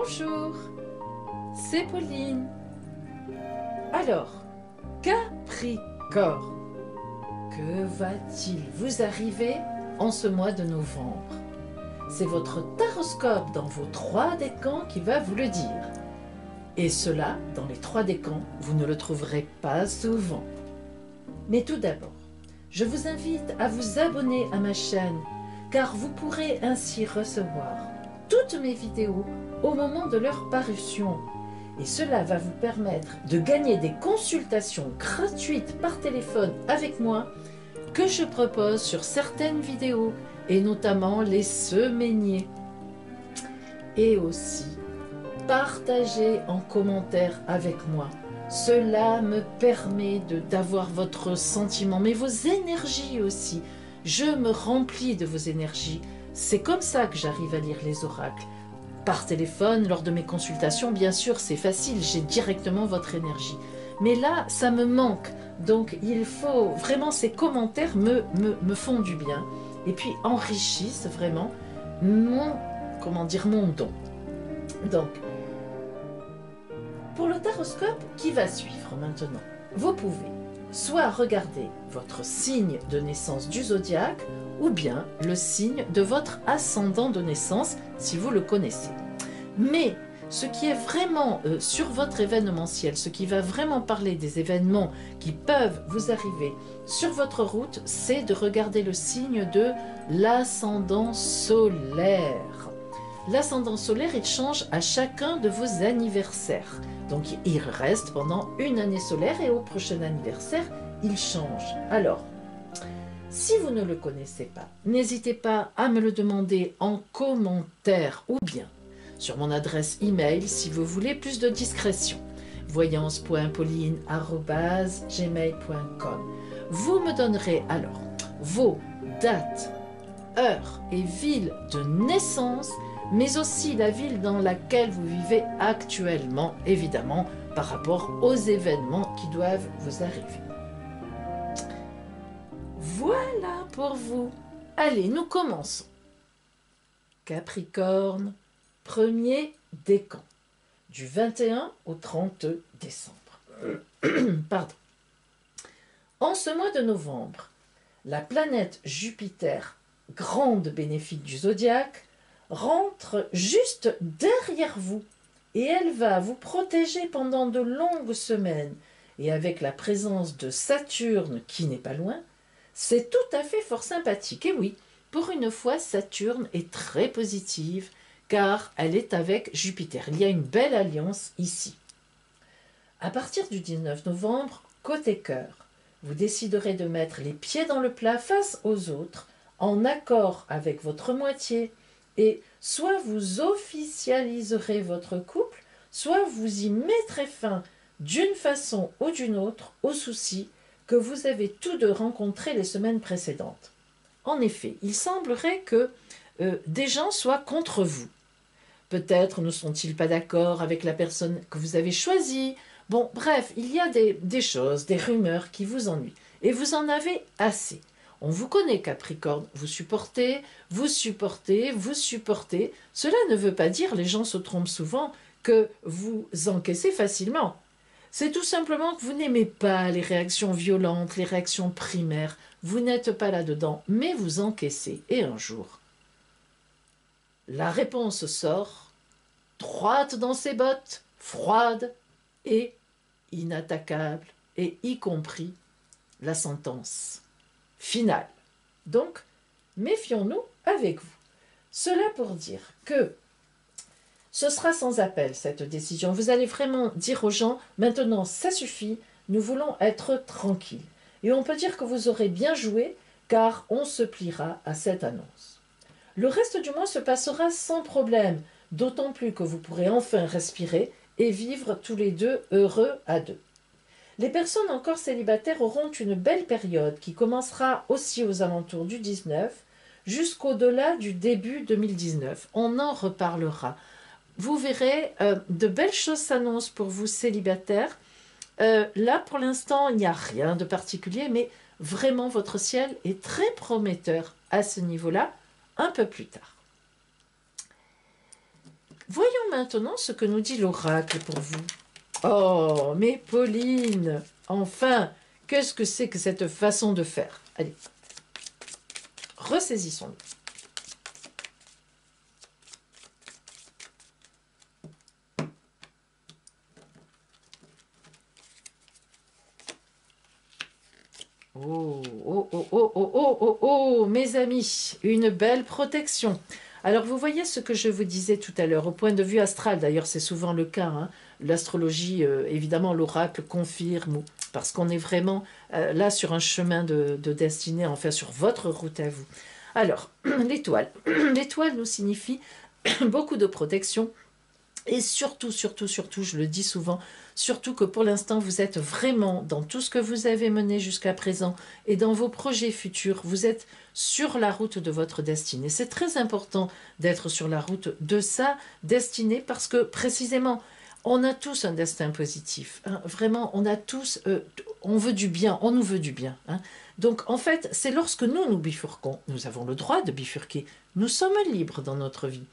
Bonjour, c'est Pauline. Alors, Capricorne, que va-t-il vous arriver en ce mois de novembre? C'est votre taroscope dans vos 3 décans qui va vous le dire. Et cela, dans les 3 décans, vous ne le trouverez pas souvent. Mais tout d'abord, je vous invite à vous abonner à ma chaîne, car vous pourrez ainsi recevoir toutes mes vidéos au moment de leur parution. Et cela va vous permettre de gagner des consultations gratuites par téléphone avec moi que je propose sur certaines vidéos, et notamment les semainiers. Et aussi, partagez en commentaire avec moi. Cela me permet d'avoir votre sentiment, mais vos énergies aussi. Je me remplis de vos énergies. C'est comme ça que j'arrive à lire les oracles. Par téléphone, lors de mes consultations, bien sûr, c'est facile, j'ai directement votre énergie. Mais là, ça me manque. Donc, il faut vraiment, ces commentaires me font du bien. Et puis, enrichissent vraiment mon don. Donc, pour le taroscope qui va suivre maintenant, vous pouvez soit regarder votre signe de naissance du zodiaque ou bien le signe de votre ascendant de naissance si vous le connaissez. Mais ce qui est vraiment sur votre événementiel, ce qui va vraiment parler des événements qui peuvent vous arriver sur votre route, c'est de regarder le signe de l'ascendant solaire. L'ascendant solaire, il change à chacun de vos anniversaires. Donc, il reste pendant une année solaire et au prochain anniversaire, il change. Alors, si vous ne le connaissez pas, n'hésitez pas à me le demander en commentaire ou bien sur mon adresse email si vous voulez plus de discrétion. voyance.pauline@gmail.com. Vous me donnerez alors vos dates, heures et villes de naissance, mais aussi la ville dans laquelle vous vivez actuellement, évidemment, par rapport aux événements qui doivent vous arriver. Voilà pour vous. Allez, nous commençons. Capricorne, premier décan, du 21 au 30 décembre. Pardon. En ce mois de novembre, la planète Jupiter, grande bénéfique du zodiaque, rentre juste derrière vous et elle va vous protéger pendant de longues semaines. Et avec la présence de Saturne qui n'est pas loin, c'est tout à fait fort sympathique. Et oui, pour une fois, Saturne est très positive car elle est avec Jupiter. Il y a une belle alliance ici. À partir du 19 novembre, côté cœur, vous déciderez de mettre les pieds dans le plat face aux autres, en accord avec votre moitié, et soit vous officialiserez votre couple, soit vous y mettrez fin d'une façon ou d'une autre aux soucis que vous avez tous deux rencontrés les semaines précédentes. En effet, il semblerait que des gens soient contre vous. Peut-être ne sont-ils pas d'accord avec la personne que vous avez choisie. Bon, bref, il y a des choses, des rumeurs qui vous ennuient. Et vous en avez assez. On vous connaît, Capricorne. Vous supportez, vous supportez, vous supportez. Cela ne veut pas dire, les gens se trompent souvent, que vous encaissez facilement. C'est tout simplement que vous n'aimez pas les réactions violentes, les réactions primaires. Vous n'êtes pas là-dedans, mais vous encaissez. Et un jour, la réponse sort, droite dans ses bottes, froide et inattaquable, et y compris la sentence finale. Donc, méfions-nous avec vous. Cela pour dire que ce sera sans appel, cette décision. Vous allez vraiment dire aux gens, maintenant ça suffit, nous voulons être tranquilles. Et on peut dire que vous aurez bien joué, car on se pliera à cette annonce. Le reste du mois se passera sans problème, d'autant plus que vous pourrez enfin respirer et vivre tous les deux heureux à deux. Les personnes encore célibataires auront une belle période qui commencera aussi aux alentours du 19 jusqu'au-delà du début 2019. On en reparlera. Vous verrez, de belles choses s'annoncent pour vous célibataires. Là, pour l'instant, il n'y a rien de particulier, mais vraiment, votre ciel est très prometteur à ce niveau-là, un peu plus tard. Voyons maintenant ce que nous dit l'oracle pour vous. Oh, mais Pauline, enfin, qu'est-ce que c'est que cette façon de faire? Allez, ressaisissons-le. Oh, oh, oh, oh, oh, oh, oh, oh, mes amis, une belle protection. Alors, vous voyez ce que je vous disais tout à l'heure, au point de vue astral, d'ailleurs, c'est souvent le cas, hein. L'astrologie, évidemment, l'oracle confirme, parce qu'on est vraiment là sur un chemin de destinée, enfin, sur votre route à vous. Alors, l'étoile. L'étoile nous signifie beaucoup de protection, et surtout, surtout, surtout, je le dis souvent, surtout que pour l'instant, vous êtes vraiment dans tout ce que vous avez mené jusqu'à présent et dans vos projets futurs, vous êtes sur la route de votre destinée. C'est très important d'être sur la route de sa destinée parce que précisément, on a tous un destin positif. Hein. Vraiment, on a tous, on veut du bien, on nous veut du bien. Hein. Donc, en fait, c'est lorsque nous bifurquons, nous avons le droit de bifurquer. Nous sommes libres dans notre vie.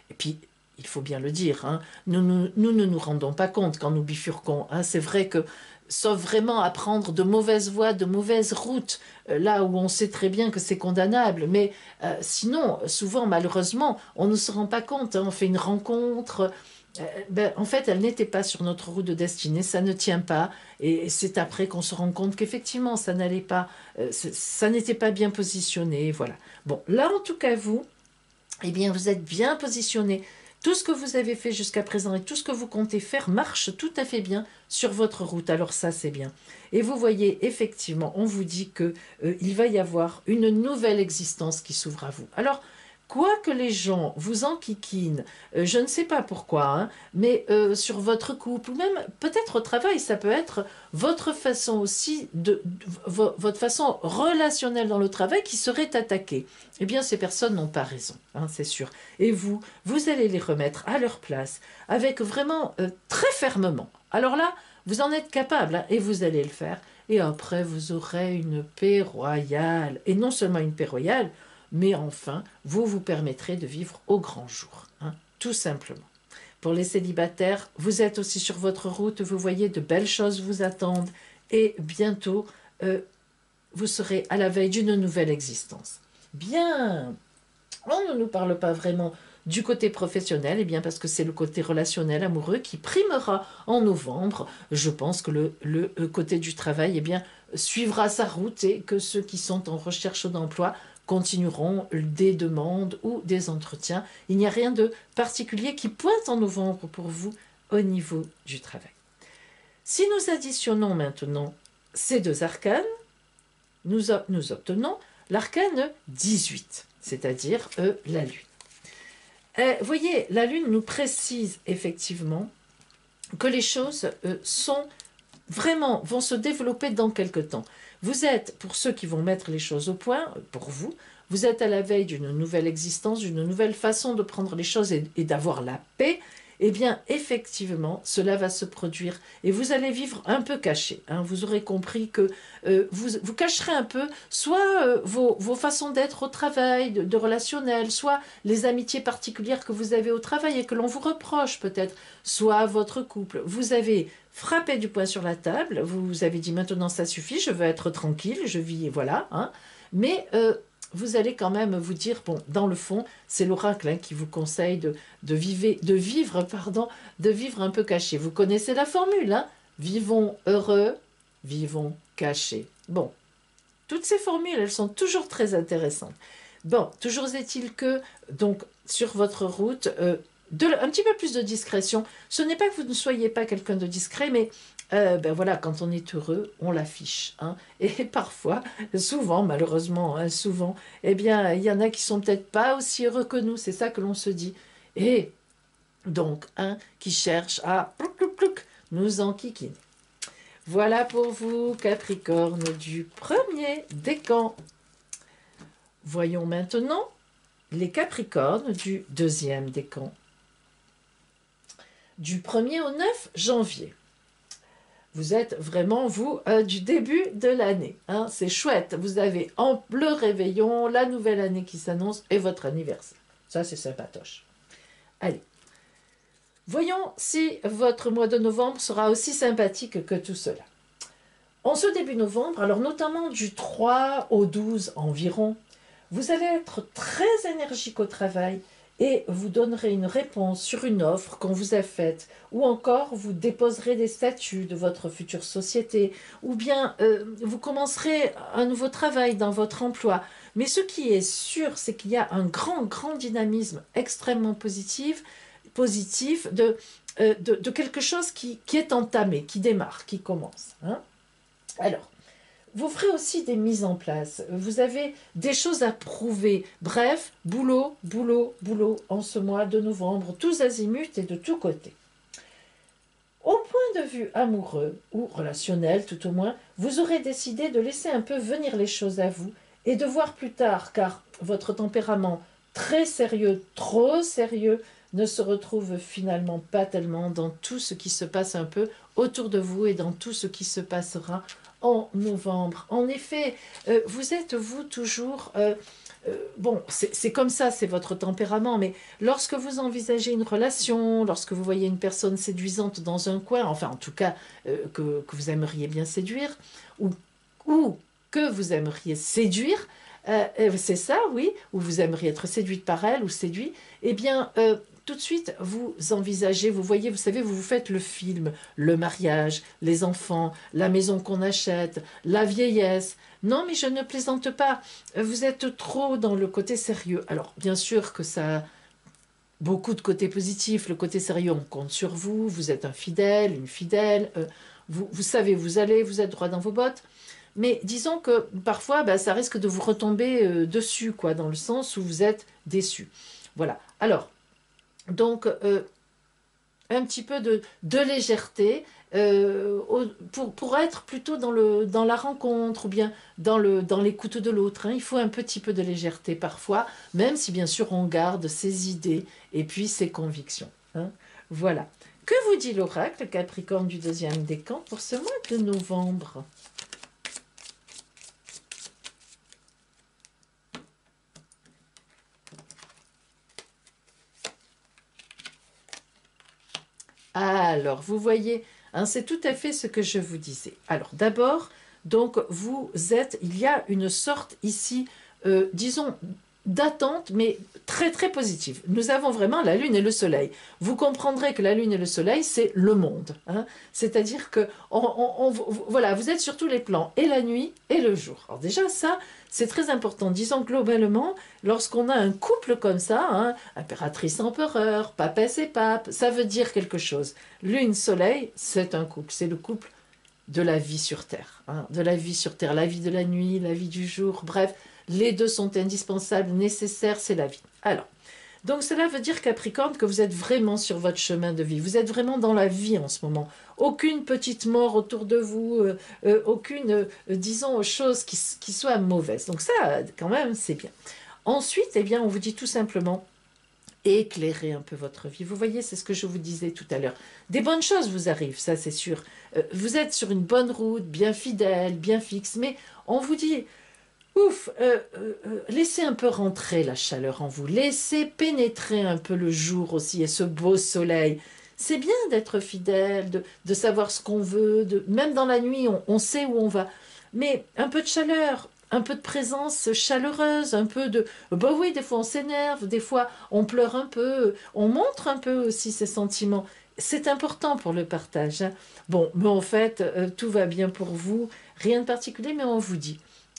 Et puis, il faut bien le dire, hein, nous ne nous rendons pas compte quand nous bifurquons. Hein, c'est vrai que, sauf vraiment à prendre de mauvaises voies, de mauvaises routes, là où on sait très bien que c'est condamnable. Mais sinon, souvent, malheureusement, on ne se rend pas compte. Hein, on fait une rencontre. En fait, elle n'était pas sur notre route de destinée, ça ne tient pas. Et c'est après qu'on se rend compte qu'effectivement, ça n'allait pas, ça n'était pas bien positionné. Voilà. Bon, là, en tout cas, vous, eh bien, vous êtes bien positionné. Tout ce que vous avez fait jusqu'à présent et tout ce que vous comptez faire marche tout à fait bien sur votre route. Alors ça, c'est bien. Et vous voyez, effectivement, on vous dit que il va y avoir une nouvelle existence qui s'ouvre à vous. Alors, quoi que les gens vous enquiquinent, je ne sais pas pourquoi, hein, mais sur votre couple, ou même peut-être au travail, ça peut être votre façon aussi, votre façon relationnelle dans le travail qui serait attaquée. Eh bien, ces personnes n'ont pas raison, hein, c'est sûr. Et vous allez les remettre à leur place avec vraiment très fermement. Alors là, vous en êtes capable hein, et vous allez le faire. Et après, vous aurez une paix royale. Et non seulement une paix royale, mais enfin, vous vous permettrez de vivre au grand jour, hein, tout simplement. Pour les célibataires, vous êtes aussi sur votre route, vous voyez de belles choses vous attendent et bientôt, vous serez à la veille d'une nouvelle existence. Bien, on ne nous parle pas vraiment du côté professionnel, eh bien parce que c'est le côté relationnel, amoureux qui primera en novembre. Je pense que le côté du travail eh bien, suivra sa route et que ceux qui sont en recherche d'emploi continueront des demandes ou des entretiens. Il n'y a rien de particulier qui pointe en novembre pour vous au niveau du travail. Si nous additionnons maintenant ces deux arcanes, nous obtenons l'arcane 18, c'est-à-dire la Lune. Voyez, la Lune nous précise effectivement que les choses vont se développer dans quelque temps. Vous êtes, pour ceux qui vont mettre les choses au point, pour vous, vous êtes à la veille d'une nouvelle existence, d'une nouvelle façon de prendre les choses et d'avoir la paix. Eh bien, effectivement, cela va se produire et vous allez vivre un peu caché. Hein. Vous aurez compris que vous cacherez un peu soit vos façons d'être au travail, de relationnel, soit les amitiés particulières que vous avez au travail et que l'on vous reproche peut-être, soit votre couple. Vous avez frappé du poing sur la table, vous avez dit maintenant ça suffit, je veux être tranquille, je vis, voilà. Hein. Mais vous allez quand même vous dire, bon, dans le fond, c'est l'oracle hein, qui vous conseille de vivre un peu caché. Vous connaissez la formule, hein? Vivons heureux, vivons cachés. Bon, toutes ces formules, elles sont toujours très intéressantes. Bon, toujours est-il que, donc, sur votre route, un petit peu plus de discrétion. Ce n'est pas que vous ne soyez pas quelqu'un de discret, mais voilà, quand on est heureux, on l'affiche. Hein. Et parfois, souvent, malheureusement, hein, souvent, eh bien, il y en a qui sont peut-être pas aussi heureux que nous. C'est ça que l'on se dit. Et donc, qui cherche à nous enquiquiner. Voilà pour vous, Capricorne, du premier décan. Voyons maintenant les Capricornes du deuxième décan. Du 1er au 9 janvier. Vous êtes vraiment, vous, du début de l'année. Hein, c'est chouette. Vous avez le réveillon, la nouvelle année qui s'annonce et votre anniversaire. Ça, c'est sympatoche. Allez. Voyons si votre mois de novembre sera aussi sympathique que tout cela. En ce début novembre, alors notamment du 3 au 12 environ, vous allez être très énergique au travail et vous donnerez une réponse sur une offre qu'on vous a faite, ou encore vous déposerez des statuts de votre future société, ou bien vous commencerez un nouveau travail dans votre emploi. Mais ce qui est sûr, c'est qu'il y a un grand dynamisme extrêmement positif de quelque chose qui est entamé, qui démarre, qui commence. Hein. Alors, vous ferez aussi des mises en place. Vous avez des choses à prouver. Bref, boulot, boulot, boulot en ce mois de novembre, tous azimuts et de tous côtés. Au point de vue amoureux ou relationnel tout au moins, vous aurez décidé de laisser un peu venir les choses à vous et de voir plus tard, car votre tempérament très sérieux, trop sérieux, ne se retrouve finalement pas tellement dans tout ce qui se passe un peu autour de vous et dans tout ce qui se passera en novembre. En effet, vous êtes vous toujours... bon, c'est comme ça, c'est votre tempérament, mais lorsque vous envisagez une relation, lorsque vous voyez une personne séduisante dans un coin, enfin en tout cas que vous aimeriez bien séduire, ou que vous aimeriez séduire, c'est ça, oui, ou vous aimeriez être séduite par elle ou séduit, eh bien, tout de suite, vous envisagez, vous voyez, vous savez, vous vous faites le film, le mariage, les enfants, la maison qu'on achète, la vieillesse. Non, mais je ne plaisante pas. Vous êtes trop dans le côté sérieux. Alors, bien sûr que ça a beaucoup de côtés positifs. Le côté sérieux, on compte sur vous. Vous êtes un fidèle, une fidèle. Vous savez, vous allez, vous êtes droit dans vos bottes. Mais disons que parfois, bah, ça risque de vous retomber dessus, quoi, dans le sens où vous êtes déçu. Voilà. Alors, donc, un petit peu de légèreté pour être plutôt dans la rencontre ou bien dans l'écoute de l'autre. Hein. Il faut un petit peu de légèreté parfois, même si bien sûr on garde ses idées et puis ses convictions. Hein. Voilà. Que vous dit l'oracle Capricorne du deuxième décan pour ce mois de novembre? Alors, vous voyez, hein, c'est tout à fait ce que je vous disais. Alors, d'abord, donc, il y a une sorte ici, disons, d'attente, mais très positive. Nous avons vraiment la Lune et le Soleil. Vous comprendrez que la Lune et le Soleil, c'est le monde. Hein. C'est-à-dire que, voilà, vous êtes sur tous les plans, et la nuit et le jour. Alors déjà, ça, c'est très important. Disons globalement, lorsqu'on a un couple comme ça, hein, impératrice empereur, papesse et pape, ça veut dire quelque chose. Lune, Soleil, c'est un couple. C'est le couple de la vie sur Terre. Hein, de la vie sur Terre, la vie de la nuit, la vie du jour, bref. Les deux sont indispensables, nécessaires, c'est la vie. Alors, donc cela veut dire, Capricorne, que vous êtes vraiment sur votre chemin de vie. Vous êtes vraiment dans la vie en ce moment. Aucune petite mort autour de vous, aucune, disons, chose qui soit mauvaise. Donc ça, quand même, c'est bien. Ensuite, eh bien, on vous dit tout simplement, éclairez un peu votre vie. Vous voyez, c'est ce que je vous disais tout à l'heure. Des bonnes choses vous arrivent, ça c'est sûr. Vous êtes sur une bonne route, bien fidèle, bien fixe, mais on vous dit... Ouf, laissez un peu rentrer la chaleur en vous, laissez pénétrer un peu le jour aussi et ce beau soleil. C'est bien d'être fidèle, de savoir ce qu'on veut, même dans la nuit, on sait où on va. Mais un peu de chaleur, un peu de présence chaleureuse, un peu de... Bah oui, des fois on s'énerve, des fois on pleure un peu, on montre un peu aussi ses sentiments. C'est important pour le partage. Hein. Bon, mais en fait, tout va bien pour vous, rien de particulier, mais on vous dit.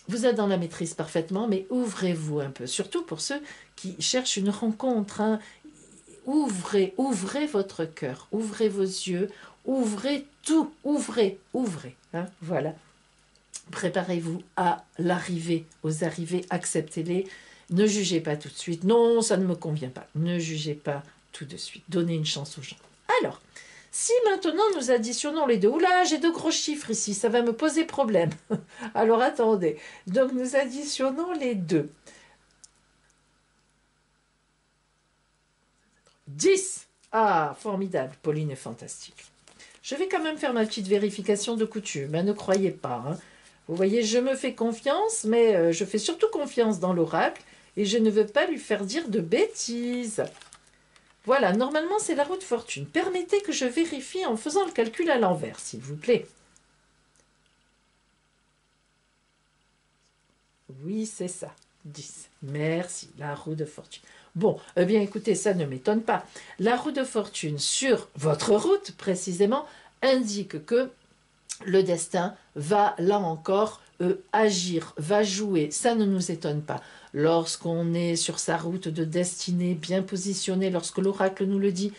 Vous êtes dans la maîtrise parfaitement, mais ouvrez-vous un peu, surtout pour ceux qui cherchent une rencontre. Hein. Ouvrez votre cœur, ouvrez vos yeux, ouvrez tout, ouvrez. Hein. Voilà. Préparez-vous à l'arrivée, aux arrivées, acceptez-les. Ne jugez pas tout de suite. Non, ça ne me convient pas. Ne jugez pas tout de suite. Donnez une chance aux gens. Alors, si maintenant nous additionnons les deux, oula, j'ai de gros chiffres ici, ça va me poser problème. Alors attendez, donc nous additionnons les deux. 10. Ah, formidable, Pauline est fantastique. Je vais quand même faire ma petite vérification de coutume, hein, ne croyez pas. Hein. Vous voyez, je me fais confiance, mais je fais surtout confiance dans l'oracle, et je ne veux pas lui faire dire de bêtises. Voilà, normalement c'est la roue de fortune. Permettez que je vérifie en faisant le calcul à l'envers, s'il vous plaît. Oui, c'est ça. 10. Merci, la roue de fortune. Bon, eh bien écoutez, ça ne m'étonne pas. La roue de fortune sur votre route, précisément, indique que le destin va, là encore, agir, va jouer. Ça ne nous étonne pas. Lorsqu'on est sur sa route de destinée bien positionnée, lorsque l'oracle nous le dit,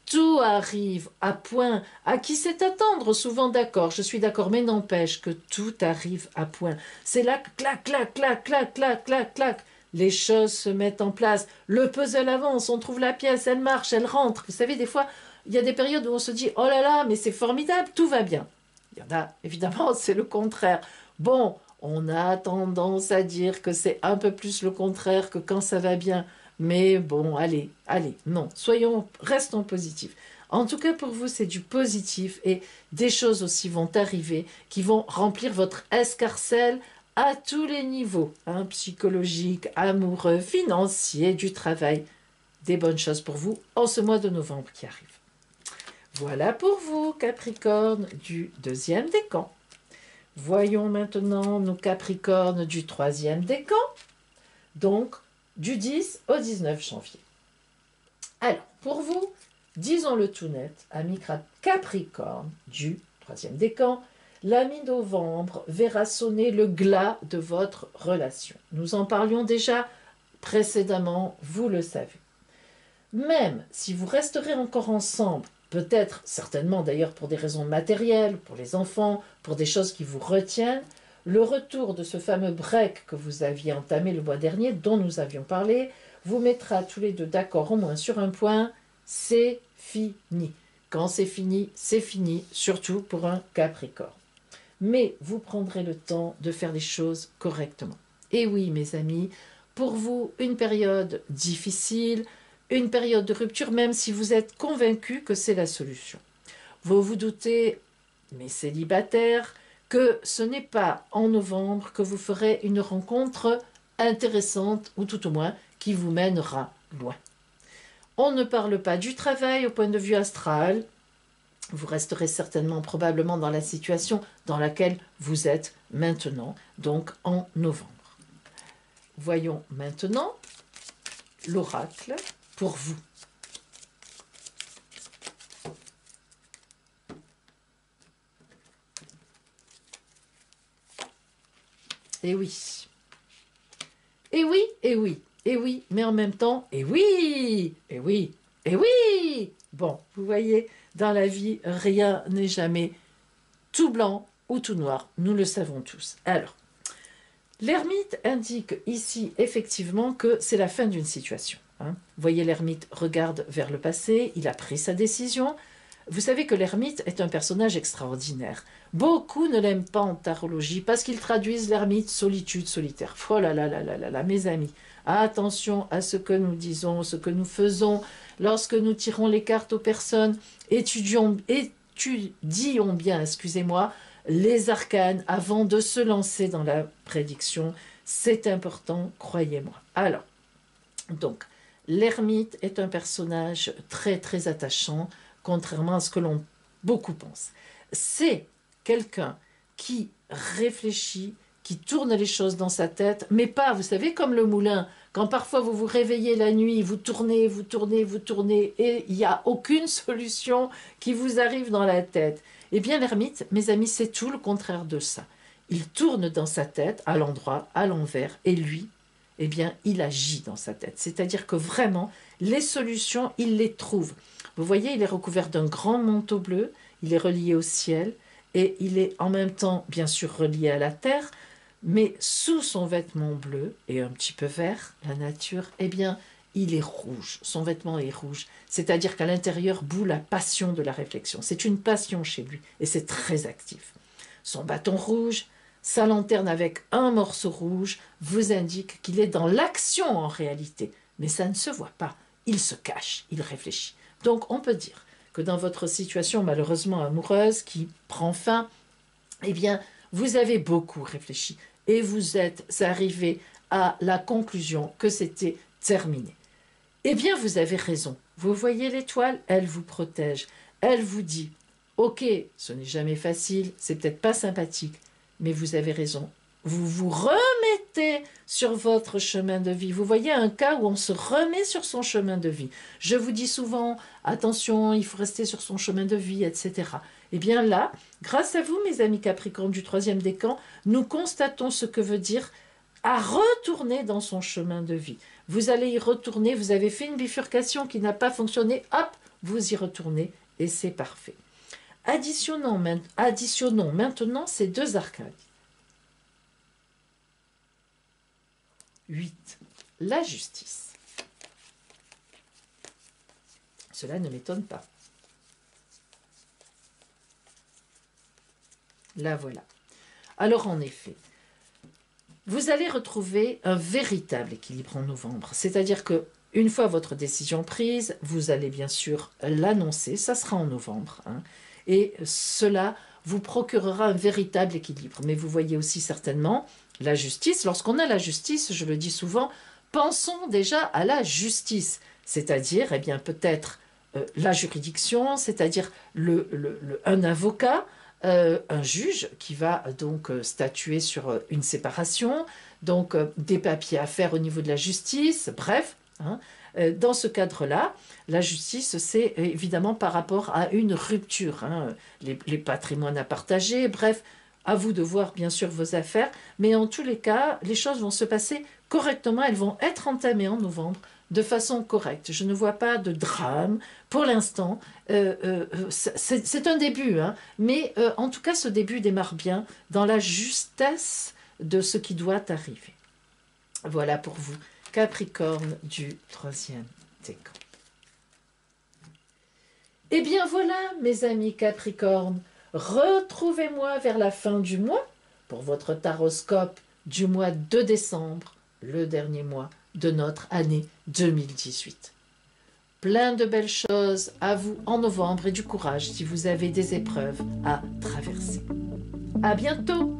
tout arrive à point. À qui c'est attendre? Souvent d'accord, je suis d'accord, mais n'empêche que tout arrive à point. C'est là que clac, clac, clac, clac, clac, clac, clac. Les choses se mettent en place. Le puzzle avance, on trouve la pièce, elle marche, elle rentre. Vous savez, des fois, il y a des périodes où on se dit, oh là là, mais c'est formidable, tout va bien. Il y en a, évidemment, c'est le contraire. Bon, on a tendance à dire que c'est un peu plus le contraire que quand ça va bien. Mais bon, allez, non, restons positifs. En tout cas, pour vous, c'est du positif et des choses aussi vont arriver qui vont remplir votre escarcelle à tous les niveaux, hein, psychologique, amoureux, financier, du travail. Des bonnes choses pour vous en ce mois de novembre qui arrive. Voilà pour vous, Capricorne, du deuxième décan. Voyons maintenant nos Capricornes du troisième décan, donc du 10 au 19 janvier. Alors, pour vous, disons-le tout net, amis Capricorne du troisième décan, la mi-novembre verra sonner le glas de votre relation. Nous en parlions déjà précédemment, vous le savez. Même si vous resterez encore ensemble, peut-être, certainement d'ailleurs pour des raisons matérielles, pour les enfants, pour des choses qui vous retiennent, le retour de ce fameux break que vous aviez entamé le mois dernier, dont nous avions parlé, vous mettra tous les deux d'accord au moins sur un point, c'est fini. Quand c'est fini, surtout pour un Capricorne. Mais vous prendrez le temps de faire les choses correctement. Et oui, mes amis, pour vous, une période difficile, une période de rupture, même si vous êtes convaincu que c'est la solution. Vous vous doutez, mes célibataires, que ce n'est pas en novembre que vous ferez une rencontre intéressante, ou tout au moins qui vous mènera loin. On ne parle pas du travail au point de vue astral. Vous resterez certainement, probablement dans la situation dans laquelle vous êtes maintenant, donc en novembre. Voyons maintenant l'oracle pour vous. Et oui. Et oui, et oui, et oui, mais en même temps, et oui, et oui, et oui. Bon, vous voyez, dans la vie, rien n'est jamais tout blanc ou tout noir, nous le savons tous. Alors, l'ermite indique ici effectivement que c'est la fin d'une situation. Hein. Vous voyez, l'ermite regarde vers le passé, il a pris sa décision. Vous savez que l'ermite est un personnage extraordinaire. Beaucoup ne l'aiment pas en tarologie parce qu'ils traduisent l'ermite solitude, solitaire. Oh là là là là là là, mes amis, attention à ce que nous disons, ce que nous faisons lorsque nous tirons les cartes aux personnes. Étudions bien, excusez-moi, les arcanes avant de se lancer dans la prédiction. C'est important, croyez-moi. Alors, donc, l'ermite est un personnage très très attachant, contrairement à ce que l'on beaucoup pense. C'est quelqu'un qui réfléchit, qui tourne les choses dans sa tête, mais pas, vous savez, comme le moulin, quand parfois vous vous réveillez la nuit, vous tournez, et il n'y a aucune solution qui vous arrive dans la tête. Eh bien, l'ermite, mes amis, c'est tout le contraire de ça. Il tourne dans sa tête, à l'endroit, à l'envers, et lui, eh bien, il agit dans sa tête. C'est-à-dire que vraiment, les solutions, il les trouve. Vous voyez, il est recouvert d'un grand manteau bleu, il est relié au ciel, et il est en même temps, bien sûr, relié à la terre, mais sous son vêtement bleu et un petit peu vert, la nature, eh bien, il est rouge. Son vêtement est rouge. C'est-à-dire qu'à l'intérieur bout la passion de la réflexion. C'est une passion chez lui, et c'est très actif. Son bâton rouge, sa lanterne avec un morceau rouge vous indique qu'il est dans l'action en réalité. Mais ça ne se voit pas. Il se cache, il réfléchit. Donc on peut dire que dans votre situation malheureusement amoureuse qui prend fin, eh bien, vous avez beaucoup réfléchi et vous êtes arrivé à la conclusion que c'était terminé. Eh bien, vous avez raison. Vous voyez l'étoile, elle vous protège. Elle vous dit, ok, ce n'est jamais facile, c'est peut-être pas sympathique, mais vous avez raison. Vous vous remettez sur votre chemin de vie. Vous voyez un cas où on se remet sur son chemin de vie. Je vous dis souvent, attention, il faut rester sur son chemin de vie, etc. Eh bien là, grâce à vous, mes amis Capricorne du troisième décan, nous constatons ce que veut dire à retourner dans son chemin de vie. Vous allez y retourner, vous avez fait une bifurcation qui n'a pas fonctionné, hop, vous y retournez et c'est parfait. Additionnons maintenant ces deux arcades. 8. La justice. Cela ne m'étonne pas. La voilà. Alors en effet, vous allez retrouver un véritable équilibre en novembre. C'est-à-dire que une fois votre décision prise, vous allez bien sûr l'annoncer, ça sera en novembre, hein, et cela vous procurera un véritable équilibre. Mais vous voyez aussi certainement la justice. Lorsqu'on a la justice, je le dis souvent, pensons déjà à la justice, c'est-à-dire eh bien peut-être la juridiction, c'est-à-dire un avocat, un juge qui va donc statuer sur une séparation, donc des papiers à faire au niveau de la justice, bref. Hein, dans ce cadre-là, la justice, c'est évidemment par rapport à une rupture, hein, les patrimoines à partager, bref, à vous de voir bien sûr vos affaires, mais en tous les cas, les choses vont se passer correctement, elles vont être entamées en novembre de façon correcte. Je ne vois pas de drame pour l'instant. C'est un début, hein, mais en tout cas, ce début démarre bien dans la justesse de ce qui doit arriver. Voilà pour vous, Capricorne du troisième décan. Eh bien voilà, mes amis Capricorne, retrouvez-moi vers la fin du mois pour votre taroscope du mois de décembre, le dernier mois de notre année 2018. Plein de belles choses à vous en novembre et du courage si vous avez des épreuves à traverser. À bientôt!